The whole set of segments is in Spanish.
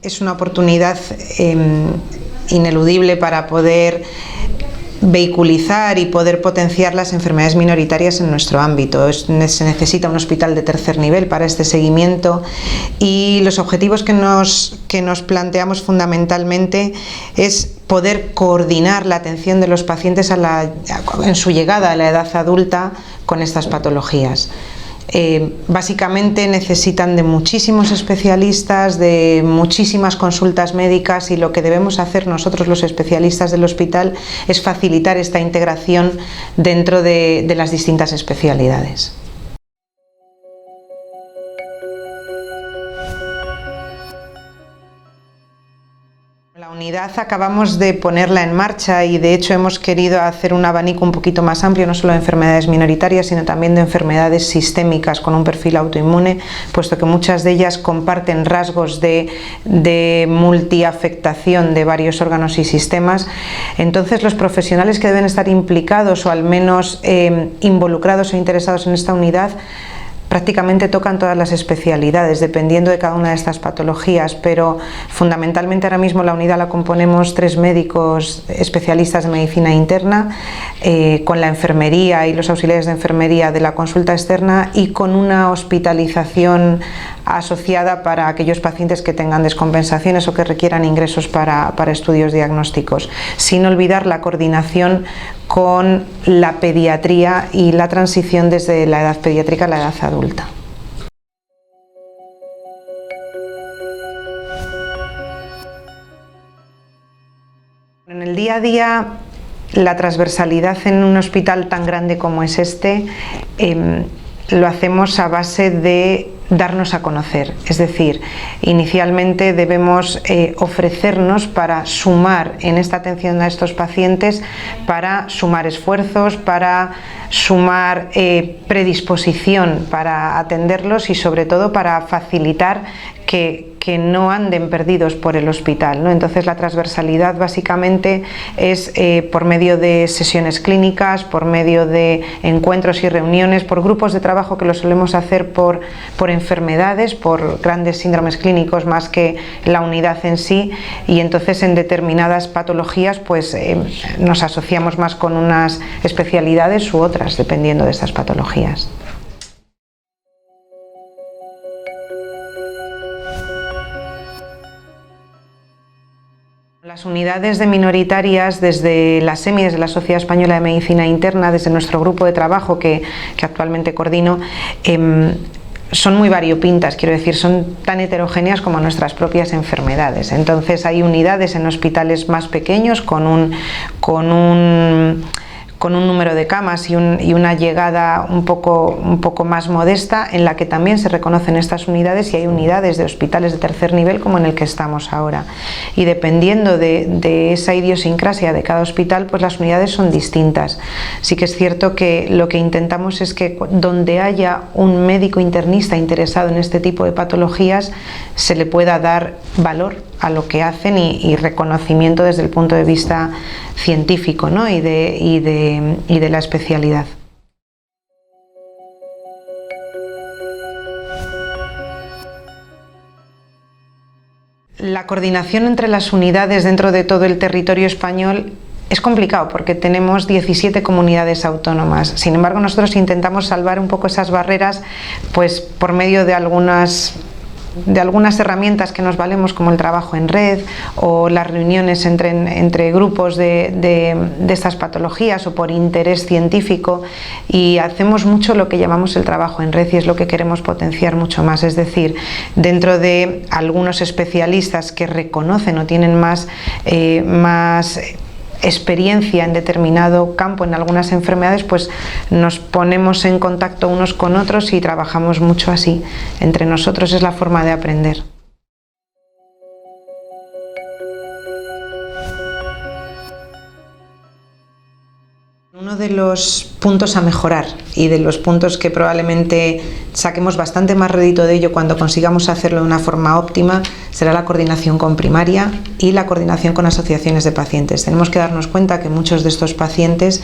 es una oportunidad ineludible para poder vehiculizar y poder potenciar las enfermedades minoritarias en nuestro ámbito. Se necesita un hospital de tercer nivel para este seguimiento, y los objetivos que nos planteamos fundamentalmente es poder coordinar la atención de los pacientes en su llegada a la edad adulta con estas patologías. Básicamente necesitan de muchísimos especialistas, de muchísimas consultas médicas, y lo que debemos hacer nosotros los especialistas del hospital es facilitar esta integración dentro de las distintas especialidades. La unidad acabamos de ponerla en marcha y de hecho hemos querido hacer un abanico un poquito más amplio, no solo de enfermedades minoritarias, sino también de enfermedades sistémicas con un perfil autoinmune, puesto que muchas de ellas comparten rasgos de multiafectación de varios órganos y sistemas. Entonces los profesionales que deben estar implicados o al menos involucrados o interesados en esta unidad prácticamente tocan todas las especialidades, dependiendo de cada una de estas patologías, pero fundamentalmente ahora mismo la unidad la componemos 3 médicos especialistas de medicina interna, con la enfermería y los auxiliares de enfermería de la consulta externa, y con una hospitalización asociada para aquellos pacientes que tengan descompensaciones o que requieran ingresos para estudios diagnósticos, sin olvidar la coordinación con la pediatría y la transición desde la edad pediátrica a la edad adulta. En el día a día, la transversalidad en un hospital tan grande como es este, lo hacemos a base de darnos a conocer, es decir, inicialmente debemos ofrecernos para sumar en esta atención a estos pacientes, para sumar esfuerzos, para sumar predisposición para atenderlos y sobre todo para facilitar que no anden perdidos por el hospital, ¿no? Entonces la transversalidad básicamente es por medio de sesiones clínicas, por medio de encuentros y reuniones, por grupos de trabajo que lo solemos hacer por enfermedades, por grandes síndromes clínicos más que la unidad en sí, y entonces en determinadas patologías pues nos asociamos más con unas especialidades u otras dependiendo de estas patologías. Las unidades de minoritarias, desde la SEMI, desde la Sociedad Española de Medicina Interna, desde nuestro grupo de trabajo que actualmente coordino, son muy variopintas, quiero decir, son tan heterogéneas como nuestras propias enfermedades. Entonces hay unidades en hospitales más pequeños con un número de camas y una llegada un poco más modesta, en la que también se reconocen estas unidades, y hay unidades de hospitales de tercer nivel como en el que estamos ahora. Y dependiendo de esa idiosincrasia de cada hospital, pues las unidades son distintas. Sí que es cierto que lo que intentamos es que donde haya un médico internista interesado en este tipo de patologías, se le pueda dar valor a lo que hacen y reconocimiento desde el punto de vista científico, ¿no? y de la especialidad. La coordinación entre las unidades dentro de todo el territorio español es complicado porque tenemos 17 comunidades autónomas. Sin embargo, nosotros intentamos salvar un poco esas barreras pues por medio de algunas herramientas que nos valemos, como el trabajo en red o las reuniones entre grupos de estas patologías, o por interés científico, y hacemos mucho lo que llamamos el trabajo en red, y es lo que queremos potenciar mucho más. Es decir, dentro de algunos especialistas que reconocen o tienen más experiencia en determinado campo, en algunas enfermedades, pues nos ponemos en contacto unos con otros y trabajamos mucho así. Entre nosotros es la forma de aprender. Uno de los puntos a mejorar y de los puntos que probablemente saquemos bastante más rédito de ello cuando consigamos hacerlo de una forma óptima será la coordinación con primaria y la coordinación con asociaciones de pacientes. Tenemos que darnos cuenta que muchos de estos pacientes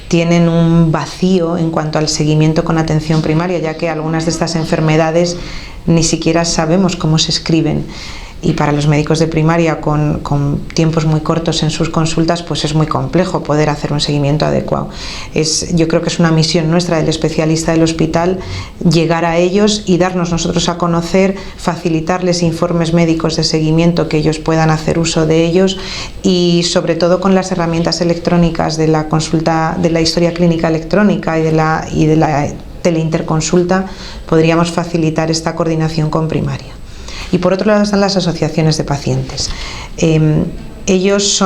tienen un vacío en cuanto al seguimiento con atención primaria, ya que algunas de estas enfermedades ni siquiera sabemos cómo se escriben. y para los médicos de primaria con tiempos muy cortos en sus consultas, pues es muy complejo poder hacer un seguimiento adecuado. Yo creo que es una misión nuestra del especialista del hospital llegar a ellos y darnos nosotros a conocer, facilitarles informes médicos de seguimiento que ellos puedan hacer uso de ellos, y sobre todo con las herramientas electrónicas de la consulta, de la historia clínica electrónica y de la teleinterconsulta, podríamos facilitar esta coordinación con primaria. Y por otro lado están las asociaciones de pacientes. Ellos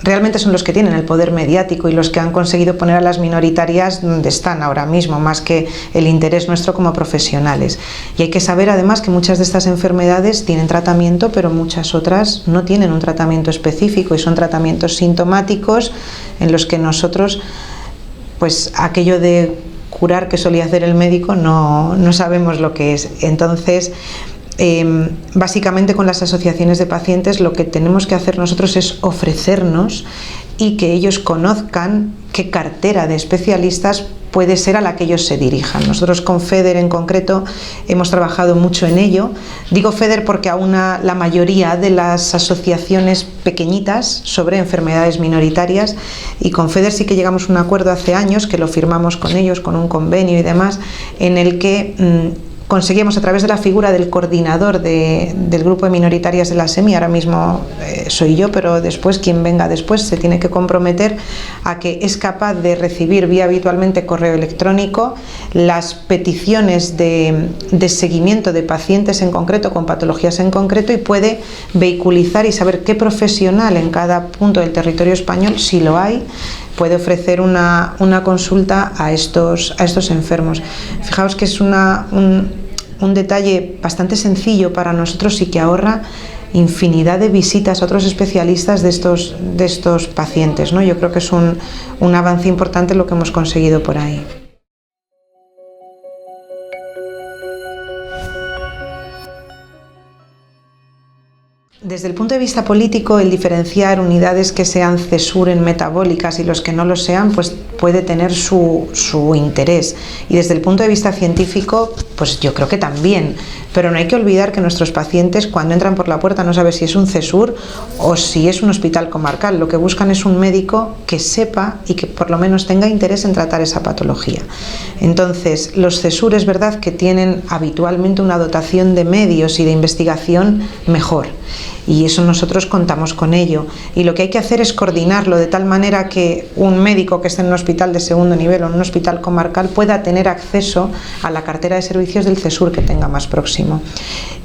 realmente son los que tienen el poder mediático y los que han conseguido poner a las minoritarias donde están ahora mismo, más que el interés nuestro como profesionales. Y hay que saber además que muchas de estas enfermedades tienen tratamiento, pero muchas otras no tienen un tratamiento específico y son tratamientos sintomáticos en los que nosotros, pues aquello de curar que solía hacer el médico no sabemos lo que es. Entonces, básicamente con las asociaciones de pacientes lo que tenemos que hacer nosotros es ofrecernos y que ellos conozcan qué cartera de especialistas puede ser a la que ellos se dirijan. Nosotros con FEDER en concreto hemos trabajado mucho en ello. Digo FEDER porque aúna la mayoría de las asociaciones pequeñitas sobre enfermedades minoritarias, y con FEDER sí que llegamos a un acuerdo hace años, que lo firmamos con ellos, con un convenio y demás, en el que conseguimos a través de la figura del coordinador del grupo de minoritarias de la SEMI, ahora mismo soy yo, pero después quien venga después se tiene que comprometer a que es capaz de recibir vía habitualmente correo electrónico las peticiones de seguimiento de pacientes en concreto, con patologías en concreto, y puede vehiculizar y saber qué profesional en cada punto del territorio español, si lo hay, puede ofrecer una consulta a estos enfermos. Fijaos que es un detalle bastante sencillo para nosotros y que ahorra infinidad de visitas a otros especialistas de estos pacientes, ¿no? Yo creo que es un avance importante lo que hemos conseguido por ahí. Desde el punto de vista político, el diferenciar unidades que sean CESUR en metabólicas y los que no lo sean, pues puede tener su interés. Y desde el punto de vista científico, pues yo creo que también. Pero no hay que olvidar que nuestros pacientes, cuando entran por la puerta, no saben si es un CESUR o si es un hospital comarcal. Lo que buscan es un médico que sepa y que por lo menos tenga interés en tratar esa patología. Entonces, los CESUR es verdad que tienen habitualmente una dotación de medios y de investigación mejor. Y eso nosotros contamos con ello, y lo que hay que hacer es coordinarlo de tal manera que un médico que esté en un hospital de segundo nivel o en un hospital comarcal pueda tener acceso a la cartera de servicios del CESUR que tenga más próximo,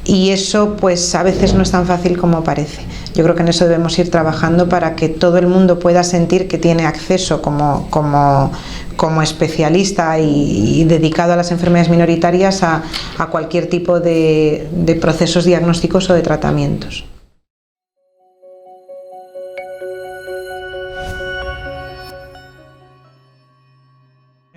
y eso pues a veces no es tan fácil como parece. Yo creo que en eso debemos ir trabajando para que todo el mundo pueda sentir que tiene acceso como especialista y dedicado a las enfermedades minoritarias a cualquier tipo de procesos diagnósticos o de tratamientos.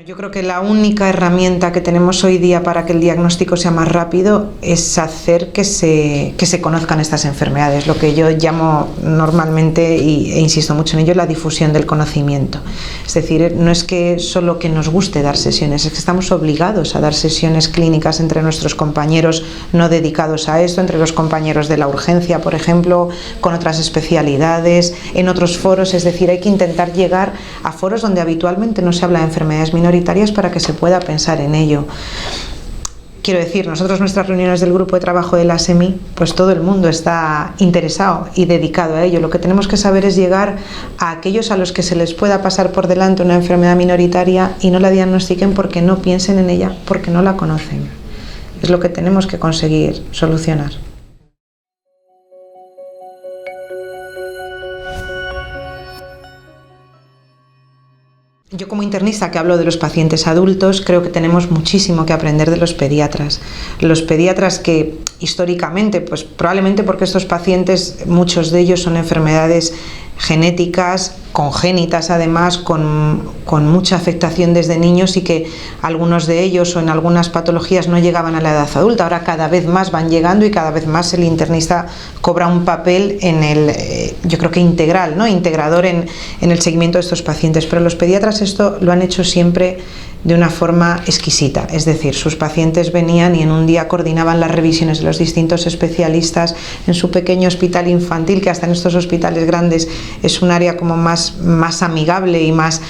Yo creo que la única herramienta que tenemos hoy día para que el diagnóstico sea más rápido es hacer que se conozcan estas enfermedades, lo que yo llamo normalmente, e insisto mucho en ello, la difusión del conocimiento. Es decir, no es que solo que nos guste dar sesiones, es que estamos obligados a dar sesiones clínicas entre nuestros compañeros no dedicados a esto, entre los compañeros de la urgencia, por ejemplo, con otras especialidades, en otros foros. Es decir, hay que intentar llegar a foros donde habitualmente no se habla de enfermedades minoritarias para que se pueda pensar en ello. Quiero decir, nosotros nuestras reuniones del grupo de trabajo de la SEMI, pues todo el mundo está interesado y dedicado a ello. Lo que tenemos que saber es llegar a aquellos a los que se les pueda pasar por delante una enfermedad minoritaria y no la diagnostiquen porque no piensen en ella, porque no la conocen. Es lo que tenemos que conseguir solucionar. Yo como internista que hablo de los pacientes adultos, creo que tenemos muchísimo que aprender de los pediatras. Los pediatras que históricamente, pues probablemente porque estos pacientes, muchos de ellos son enfermedades genéticas, congénitas además, con mucha afectación desde niños, y que algunos de ellos o en algunas patologías no llegaban a la edad adulta. Ahora cada vez más van llegando y cada vez más el internista cobra un papel yo creo que integral, ¿no? Integrador en el seguimiento de estos pacientes. Pero los pediatras esto lo han hecho siempre de una forma exquisita, es decir, sus pacientes venían y en un día coordinaban las revisiones de los distintos especialistas en su pequeño hospital infantil, que hasta en estos hospitales grandes es un área como más amigable y más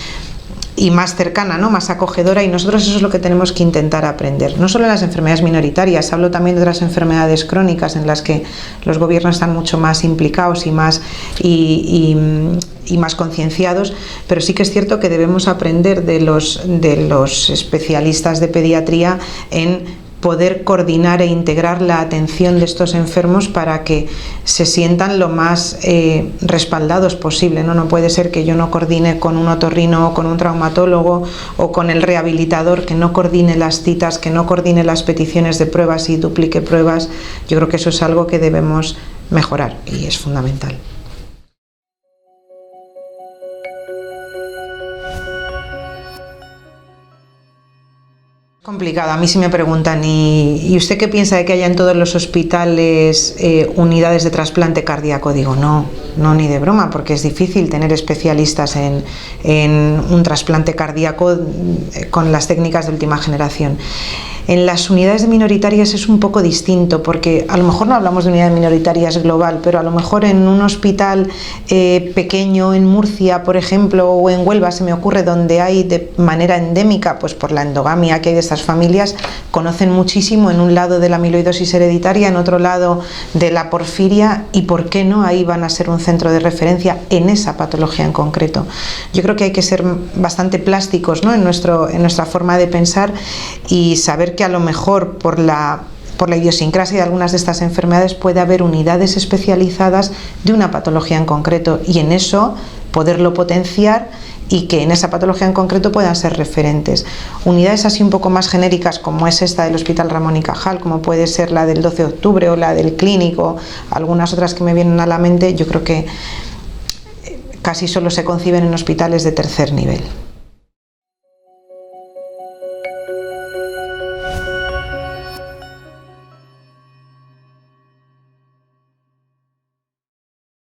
cercana, ¿no? Más acogedora, y nosotros eso es lo que tenemos que intentar aprender. No solo en las enfermedades minoritarias, hablo también de otras enfermedades crónicas en las que los gobiernos están mucho más implicados y más concienciados, pero sí que es cierto que debemos aprender de los especialistas de pediatría en poder coordinar e integrar la atención de estos enfermos para que se sientan lo más respaldados posible, ¿no? No puede ser que yo no coordine con un otorrino o con un traumatólogo o con el rehabilitador, que no coordine las citas, que no coordine las peticiones de pruebas y duplique pruebas. Yo creo que eso es algo que debemos mejorar y es fundamental. Complicado. A mí sí me preguntan, ¿y usted qué piensa de que haya en todos los hospitales unidades de trasplante cardíaco? Digo, no, ni de broma, porque es difícil tener especialistas en un trasplante cardíaco con las técnicas de última generación. En las unidades minoritarias es un poco distinto, porque a lo mejor no hablamos de unidades minoritarias global, pero a lo mejor en un hospital pequeño en Murcia, por ejemplo, o en Huelva, se me ocurre, donde hay de manera endémica, pues por la endogamia que hay de estas familias, conocen muchísimo en un lado de la amiloidosis hereditaria, en otro lado de la porfiria, y por qué no, ahí van a ser un centro de referencia en esa patología en concreto. Yo creo que hay que ser bastante plásticos, ¿no? en nuestra forma de pensar, y saber que a lo mejor por la idiosincrasia de algunas de estas enfermedades puede haber unidades especializadas de una patología en concreto, y en eso poderlo potenciar y que en esa patología en concreto puedan ser referentes. Unidades así un poco más genéricas, como es esta del Hospital Ramón y Cajal, como puede ser la del 12 de octubre o la del Clínico, algunas otras que me vienen a la mente, yo creo que casi solo se conciben en hospitales de tercer nivel.